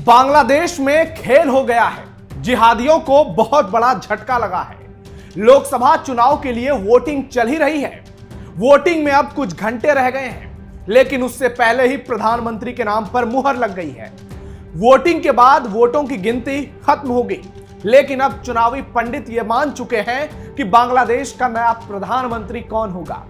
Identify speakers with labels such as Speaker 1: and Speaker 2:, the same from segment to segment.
Speaker 1: बांग्लादेश में खेल हो गया है। जिहादियों को बहुत बड़ा झटका लगा है। लोकसभा चुनाव के लिए वोटिंग चल ही रही है। वोटिंग में अब कुछ घंटे रह गए हैं, लेकिन उससे पहले ही प्रधानमंत्री के नाम पर मुहर लग गई है। वोटिंग के बाद वोटों की गिनती खत्म होगी, लेकिन अब चुनावी पंडित यह मान चुके हैं कि बांग्लादेश का नया प्रधानमंत्री कौन होगा।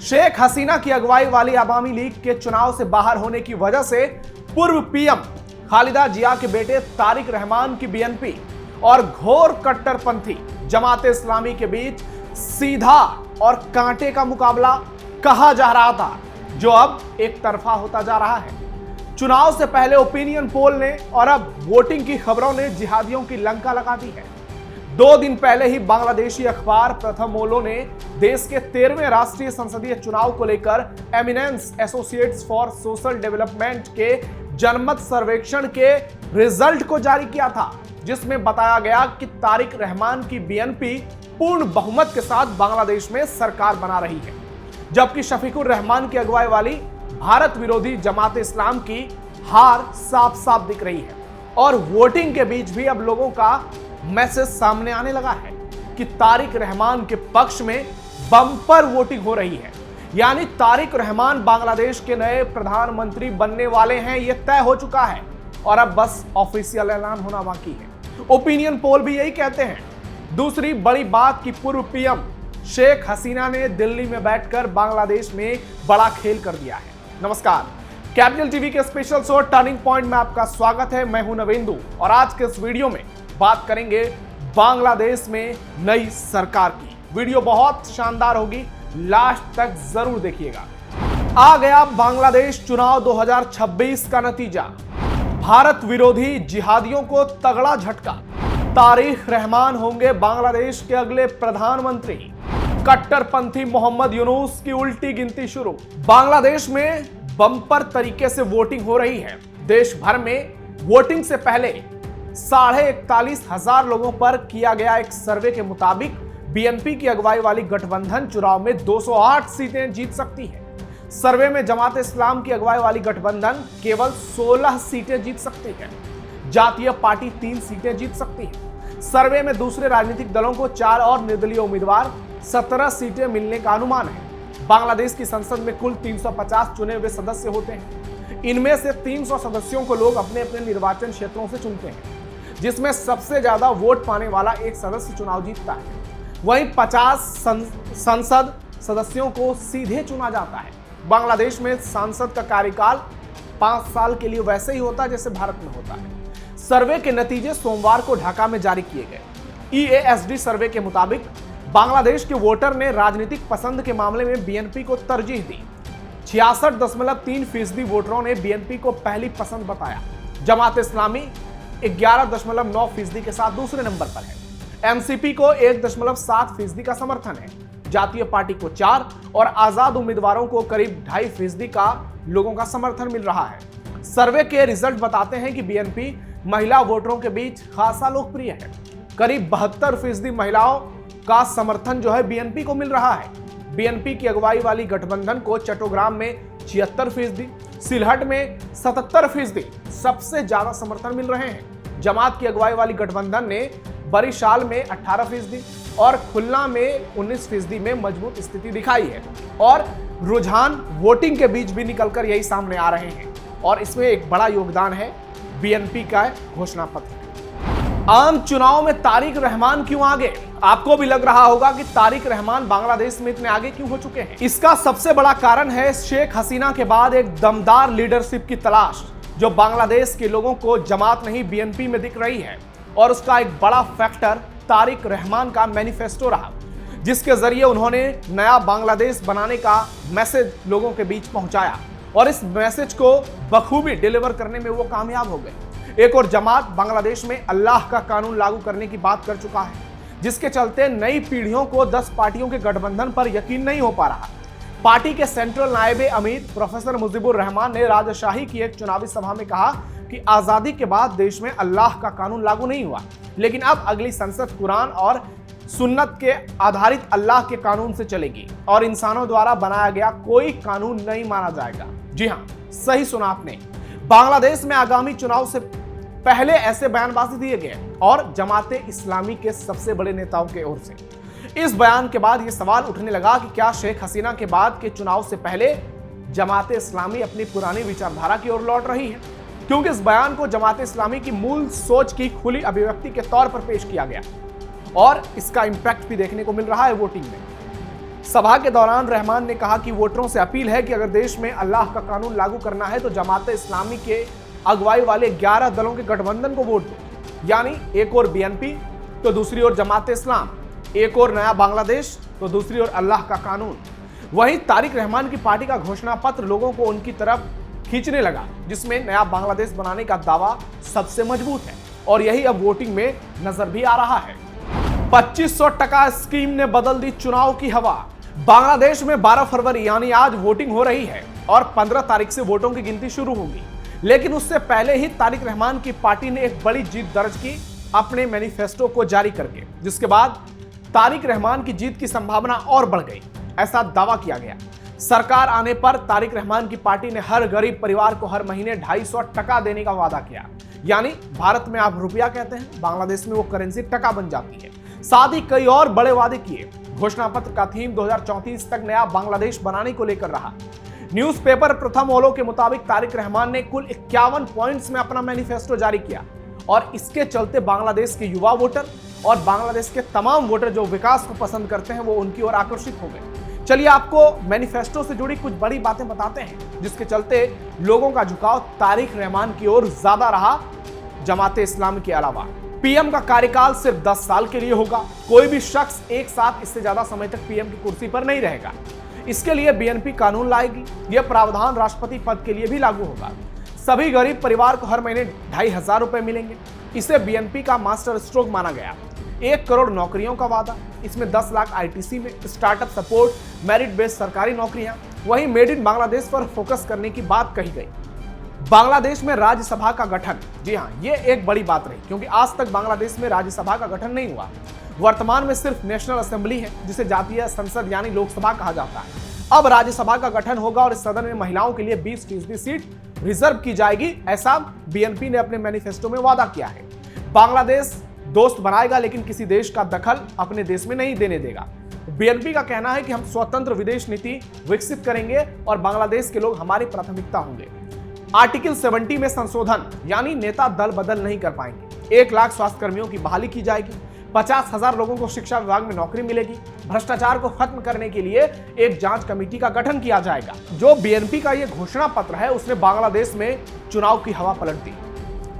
Speaker 1: शेख हसीना की अगुवाई वाली अवामी लीग के चुनाव से बाहर होने की वजह से पूर्व पीएम खालिदा जिया के बेटे तारिक रहमान की बीएनपी और घोर कट्टरपंथी जमाते इस्लामी के बीच सीधा और कांटे का मुकाबला कहा जा रहा था, जो अब एक तरफा होता जा रहा है। चुनाव से पहले ओपिनियन पोल ने और अब वोटिंग की खबरों ने जिहादियों की लंका लगा दी है। 2 दिन पहले ही बांग्लादेशी अखबार प्रथम ओलो ने देश के 13वें राष्ट्रीय संसदीय चुनाव को लेकर eminence associates for social development के जनमत सर्वेक्षण के रिजल्ट को जारी किया था, जिसमें बताया गया कि तारिक रहमान की बीएनपी पूर्ण बहुमत के साथ बांग्लादेश में सरकार बना रही है, जबकि शफीकुर रहमान की अगुवाई वाली भारत विरोधी जमात इस्लाम की हार साफ साफ दिख रही है। और वोटिंग के बीच भी अब लोगों का मैसेज सामने आने लगा है कि तारिक रहमान के पक्ष में बम्पर वोटिंग हो रही है, यानी तारिक रहमान बांग्लादेश के नए प्रधानमंत्री बनने वाले हैं, यह तय हो चुका है और अब बस ऑफिशियल ऐलान होना बाकी है। ओपिनियन पोल भी यही कहते हैं। दूसरी बड़ी बात कि पूर्व पीएम शेख हसीना ने दिल्ली में बैठकर बांग्लादेश में बड़ा खेल कर दिया है। नमस्कार, कैपिटल टीवी के स्पेशल शो टर्निंग पॉइंट में आपका स्वागत है। मैं हूं नवेंदु और आज के इस वीडियो में बात करेंगे बांग्लादेश में नई सरकार की। वीडियो बहुत शानदार होगी, लास्ट तक जरूर देखिएगा। आ गया बांग्लादेश चुनाव 2026 का नतीजा। भारत विरोधी जिहादियों को तगड़ा झटका। तारिक रहमान होंगे बांग्लादेश के अगले प्रधानमंत्री। कट्टरपंथी मोहम्मद यूनुस की उल्टी गिनती शुरू। बांग्लादेश में बम्पर तरीके से वोटिंग हो रही है। देश भर में वोटिंग से पहले 41,500 लोगों पर किया गया एक सर्वे के मुताबिक बीएनपी की अगुवाई वाली गठबंधन चुनाव में 208 सीटें जीत सकती है। सर्वे में जमात इस्लाम की अगुवाई वाली गठबंधन केवल 16 सीटें जीत सकती है। जातीय पार्टी 3 सीटें जीत सकती है। सर्वे में दूसरे राजनीतिक दलों को 4 और निर्दलीय उम्मीदवार 17 सीटें मिलने का अनुमान है। बांग्लादेश की संसद में कुल 350 चुने हुए सदस्य होते हैं। इनमें से 300 सदस्यों को लोग अपने अपने निर्वाचन क्षेत्रों से चुनते हैं, जिसमें सबसे ज्यादा वोट पाने वाला एक सदस्य चुनाव जीतता है। वहीं 50 संसद सदस्यों को सीधे चुना जाता है। बांग्लादेश में सांसद का कार्यकाल 5 साल के लिए वैसे ही होता है जैसे भारत में होता है। सर्वे के नतीजे सोमवार को ढाका में जारी किए गए। EASD सर्वे के मुताबिक बांग्लादेश के वोटर ने राजनीतिक पसंद के मामले में बीएनपी को तरजीह दी। 66.3% वोटरों ने बीएनपी को पहली पसंद बताया। जमात इस्लामी 11.9% के साथ दूसरे नंबर पर है। एनसीपी को 1.7% का समर्थन है। जातीय पार्टी को 4 और आजाद उम्मीदवारों को करीब 2.5% का लोगों का समर्थन मिल रहा है। सर्वे के रिजल्ट बताते हैं कि बीएनपी महिला वोटरों के बीच खासा लोकप्रिय है। करीब 72% महिलाओं का समर्थन जो है बीएनपी को मिल रहा है। बीएनपी की अगुवाई वाली गठबंधन को चट्टोग्राम में 76%, सिलहट में 77% सबसे ज्यादा समर्थन मिल रहे हैं। जमात की अगुवाई वाली गठबंधन ने बरिशाल में 18% और खुलना में 19% में मजबूत स्थिति दिखाई है। और रुझान वोटिंग के बीच भी निकलकर यही सामने आ रहे हैं और इसमें एक बड़ा योगदान है बीएनपी का घोषणा पत्र। आम चुनाव में तारिक रहमान क्यों आगे? आपको भी लग रहा होगा कि तारिक रहमान बांग्लादेश में इतने आगे क्यों हो चुके हैं। इसका सबसे बड़ा कारण है शेख हसीना के बाद एक दमदार लीडरशिप की तलाश, जो बांग्लादेश के लोगों को जमात नहीं बीएनपी में दिख रही है। और उसका एक बड़ा फैक्टर तारिक रहमान का मैनिफेस्टो रहा, जिसके जरिए उन्होंने नया बांग्लादेश बनाने का मैसेज लोगों के बीच पहुंचाया और इस मैसेज को बखूबी डिलीवर करने में वो कामयाब हो गए। एक और जमात बांग्लादेश में अल्लाह का कानून लागू करने की बात कर चुका है, जिसके चलते नई पीढ़ियों को 10 पार्टियों के गठबंधन पर यकीन नहीं हो पा रहा। पार्टी के सेंट्रल नायब अमीर प्रोफेसर मुजीबुर रहमान ने राजशाही की एक चुनावी सभा में कहा कि आजादी के बाद देश में अल्लाह का कानून लागू नहीं हुआ, लेकिन अब अगली संसद कुरान और सुन्नत के आधारित अल्लाह के कानून से चलेगी और इंसानों द्वारा बनाया गया कोई कानून नहीं माना जाएगा। जी हां, सही सुना आपने। बांग्लादेश में आगामी चुनाव से पहले ऐसे बयानबाजी दिए गए और जमाते इस्लामी के सबसे बड़े नेताओं की ओर से। इस बयान के बाद यह सवाल उठने लगा कि क्या शेख हसीना के बाद के चुनाव से पहले जमाते इस्लामी अपनी पुरानी विचारधारा की ओर लौट रही है, क्योंकि इस बयान को जमाते इस्लामी की मूल सोच की खुली अभिव्यक्ति के तौर पर पेश किया गया और इसका इंपैक्ट भी देखने को मिल रहा है वोटिंग में। सभा के दौरान रहमान ने कहा कि वोटरों से अपील है कि अगर देश में अल्लाह का कानून लागू करना है तो जमाते इस्लामी के अगुवाई वाले 11 दलों के गठबंधन को वोट दो, यानी एक और बीएनपी तो दूसरी ओर जमाते इस्लाम, एक और नया बांग्लादेश तो दूसरी ओर अल्लाह का कानून। वहीं तारिक रहमान की पार्टी का घोषणा पत्र लोगों को उनकी तरफ खींचने लगा, जिसमें नया बांग्लादेश बनाने का दावा सबसे मजबूत है और यही अब वोटिंग में नजर भी आ रहा है। 2500 टका स्कीम ने बदल दी चुनाव की हवा। बांग्लादेश में 12 फरवरी यानी आज वोटिंग हो रही है और 15 तारीख से वोटों की गिनती शुरू होगी, लेकिन उससे पहले ही तारिक रहमान की पार्टी ने एक बड़ी जीत दर्ज की अपने मैनिफेस्टो को जारी करके, जिसके बाद तारिक रहमान की जीत की संभावना और बढ़ गई, ऐसा दावा किया गया। सरकार आने पर तारिक रहमान की पार्टी ने हर गरीब परिवार को हर महीने 250 टका देने का वादा किया, यानी भारत में आप रुपया कहते हैं, बांग्लादेश में वो करेंसी टका बन जाती है। साथ ही कई और बड़े वादे किए। घोषणा पत्र का थीम 2034 तक नया बांग्लादेश बनाने को लेकर रहा। न्यूज़पेपर प्रथम ओलो के मुताबिक तारिक रहमान ने कुल 51 पॉइंट्स में अपना मैनिफेस्टो जारी किया और इसके चलते बांग्लादेश के युवा वोटर और बांग्लादेश के तमाम वोटर जो विकास को पसंद करते हैं वो उनकी ओर आकर्षित हो गए। चलिए आपको मैनिफेस्टो से जुड़ी कुछ बड़ी बातें बताते हैं जिसके चलते लोगों का झुकाव तारिक रहमान की ओर ज्यादा रहा जमाते इस्लाम के अलावा। पीएम का कार्यकाल सिर्फ 10 साल के लिए होगा। कोई भी शख्स एक साथ इससे ज्यादा समय तक पीएम की कुर्सी पर नहीं रहेगा। इसके लिए बीएनपी कानून लाएगी। यह प्रावधान राष्ट्रपति पद के लिए भी लागू होगा। सभी गरीब परिवार को हर महीने 2500 रुपए मिलेंगे। इसे बीएनपी का मास्टर स्ट्रोक माना गया। 1 करोड़ नौकरियों का वादा, इसमें 10 लाख आईटीसी में, स्टार्टअप सपोर्ट, मेरिट बेस्ड सरकारी नौकरियां, वहीं मेड इन बांग्लादेश पर फोकस करने की बात कही गई। बांग्लादेश में राज्यसभा का गठन, जी हां, ये एक बड़ी बात रही क्योंकि आज तक बांग्लादेश में राज्यसभा का गठन नहीं हुआ। वर्तमान में सिर्फ नेशनल असेंबली है जिसे जातीय संसद यानी लोकसभा कहा जाता है। अब राज्यसभा का गठन होगा और इस सदन में महिलाओं के लिए 20% सीट रिजर्व की जाएगी, ऐसा बीएनपी ने अपने मैनिफेस्टो में वादा किया है। बांग्लादेश दोस्त बनाएगा लेकिन किसी देश का दखल अपने देश में नहीं देने देगा। बीएनपी का कहना है कि हम स्वतंत्र विदेश नीति विकसित करेंगे और बांग्लादेश के लोग हमारी प्राथमिकता होंगे। आर्टिकल 70 में संशोधन, यानी नेता दल बदल नहीं कर पाएंगे। 1 लाख स्वास्थ्य कर्मियों की बहाली की जाएगी। 50,000 लोगों को शिक्षा विभाग में नौकरी मिलेगी। भ्रष्टाचार को खत्म करने के लिए एक जांच कमेटी का गठन किया जाएगा। जो बीएनपी का यह घोषणा पत्र है उसने बांग्लादेश में चुनाव की हवा पलट दी।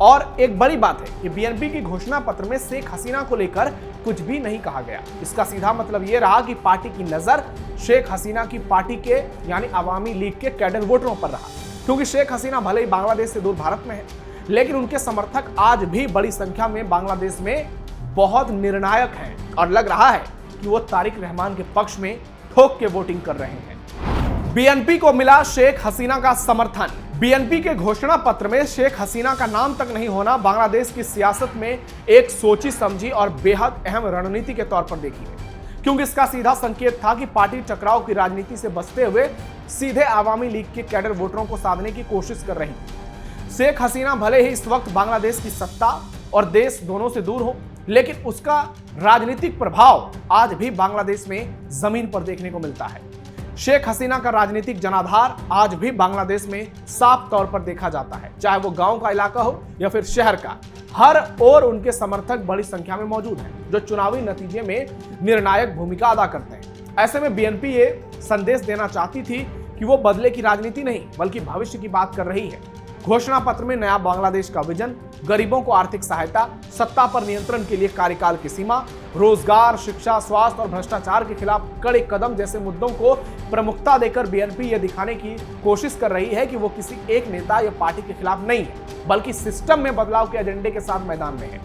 Speaker 1: और एक बड़ी बात है कि बीएनपी की घोषणा पत्र में शेख हसीना को लेकर कुछ भी नहीं कहा गया। इसका सीधा मतलब यह रहा कि पार्टी की नजर शेख हसीना की पार्टी के यानी अवामी लीग के कैडर वोटरों पर रहा, क्योंकि शेख हसीना भले ही बांग्लादेश से दूर भारत में है लेकिन उनके समर्थक आज भी बड़ी संख्या में बांग्लादेश में बहुत निर्णायक हैं और लग रहा है कि वो तारिक रहमान के पक्ष में ठोक के वोटिंग कर रहे हैं। बीएनपी को मिला शेख हसीना का समर्थन। बीएनपी के घोषणा पत्र में शेख हसीना का नाम तक नहीं होना बांग्लादेश की सियासत में एक सोची समझी और बेहद अहम रणनीति के तौर पर देखी गई, क्योंकि इसका सीधा संकेत था कि पार्टी टकराव की राजनीति से बचते हुए सीधे आवामी लीग के कैडर वोटरों को साधने की कोशिश कर रही थी। शेख हसीना भले ही इस वक्त बांग्लादेश की सत्ता और देश दोनों से दूर हो, लेकिन उसका राजनीतिक प्रभाव आज भी बांग्लादेश में जमीन पर देखने को मिलता है। शेख हसीना का राजनीतिक जनाधार आज भी बांग्लादेश में साफ तौर पर देखा जाता है, चाहे वो गांव का इलाका हो या फिर शहर का। हर ओर उनके समर्थक बड़ी संख्या में मौजूद हैं जो चुनावी नतीजे में निर्णायक भूमिका अदा करते हैं। ऐसे में बीएनपी ये संदेश देना चाहती थी कि वो बदले की राजनीति नहीं बल्कि भविष्य की बात कर रही है। घोषणा पत्र में नया बांग्लादेश का विजन, गरीबों को आर्थिक सहायता, सत्ता पर नियंत्रण के लिए कार्यकाल की सीमा, रोजगार, शिक्षा, स्वास्थ्य और भ्रष्टाचार के खिलाफ कड़े कदम जैसे मुद्दों को प्रमुखता देकर बीएनपी ये दिखाने की कोशिश कर रही है कि वो किसी एक नेता या पार्टी के खिलाफ नहीं है बल्कि सिस्टम में बदलाव के एजेंडे के साथ मैदान में है।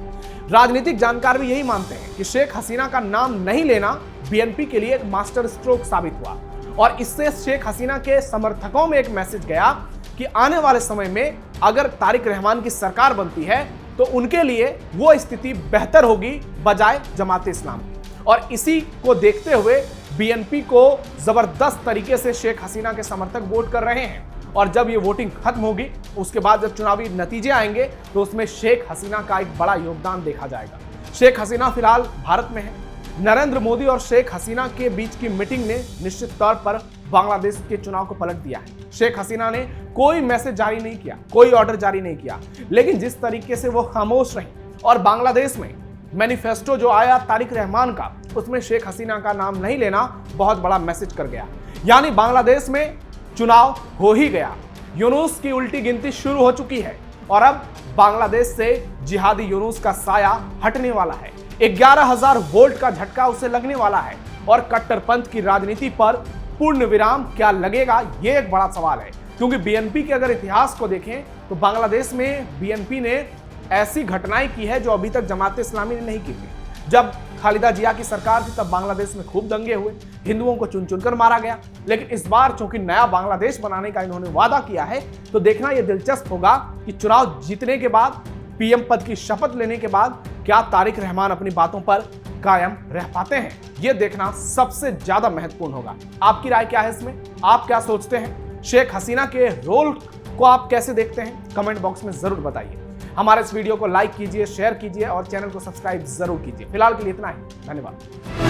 Speaker 1: राजनीतिक जानकार भी यही मानते हैं कि शेख हसीना का नाम नहीं लेना बीएनपी के लिए एक मास्टर स्ट्रोक साबित हुआ और इससे शेख हसीना के समर्थकों में एक मैसेज गया कि आने वाले समय में अगर तारिक रहमान की सरकार बनती है तो उनके लिए वो स्थिति बेहतर होगी बजाय जमाते इस्लाम की। और इसी को देखते हुए बीएनपी को जबरदस्त तरीके से शेख हसीना के समर्थक वोट कर रहे हैं और जब ये वोटिंग खत्म होगी उसके बाद जब चुनावी नतीजे आएंगे तो उसमें शेख हसीना का एक बड़ा योगदान देखा जाएगा। शेख हसीना फिलहाल भारत में है। नरेंद्र मोदी और शेख हसीना के बीच की मीटिंग ने निश्चित तौर पर बांग्लादेश के चुनाव को पलट दिया है। शेख हसीना ने कोई मैसेज जारी नहीं किया, कोई ऑर्डर जारी नहीं किया, लेकिन जिस तरीके से वो खामोश रही और बांग्लादेश में मैनिफेस्टो जो आया तारिक रहमान का, उसमें शेख हसीना का नाम नहीं लेना बहुत बड़ा मैसेज कर गया। यानी बांग्लादेश में चुनाव हो ही गया। यूनुस की उल्टी गिनती शुरू हो चुकी है और अब बांग्लादेश से जिहादी यूनुस का साया हटने वाला है। 11,000 वोल्ट का झटका उसे लगने वाला है और कट्टरपंथ की राजनीति पर पूर्ण विराम क्या लगेगा, ये एक बड़ा सवाल है। क्योंकि बीएनपी के अगर इतिहास को देखें तो बांग्लादेश में बीएनपी ने ऐसी घटनाएं की है जो अभी तक जमात इस्लामी ने नहीं की थी। जब खालिदा जिया की सरकार थी तब बांग्लादेश में खूब दंगे हुए, हिंदुओं को चुन चुनकर मारा गया। लेकिन इस बार चूंकि नया बांग्लादेश बनाने का इन्होंने वादा किया है तो देखना यह दिलचस्प होगा कि चुनाव जीतने के बाद, पीएम पद की शपथ लेने के बाद क्या तारिक रहमान अपनी बातों पर कायम रह पाते हैं। यह देखना सबसे ज्यादा महत्वपूर्ण होगा। आपकी राय क्या है इसमें? आप क्या सोचते हैं? शेख हसीना के रोल को आप कैसे देखते हैं? कमेंट बॉक्स में जरूर बताइए। हमारे इस वीडियो को लाइक कीजिए, शेयर कीजिए और चैनल को सब्सक्राइब जरूर कीजिए। फिलहाल के लिए इतना ही, धन्यवाद।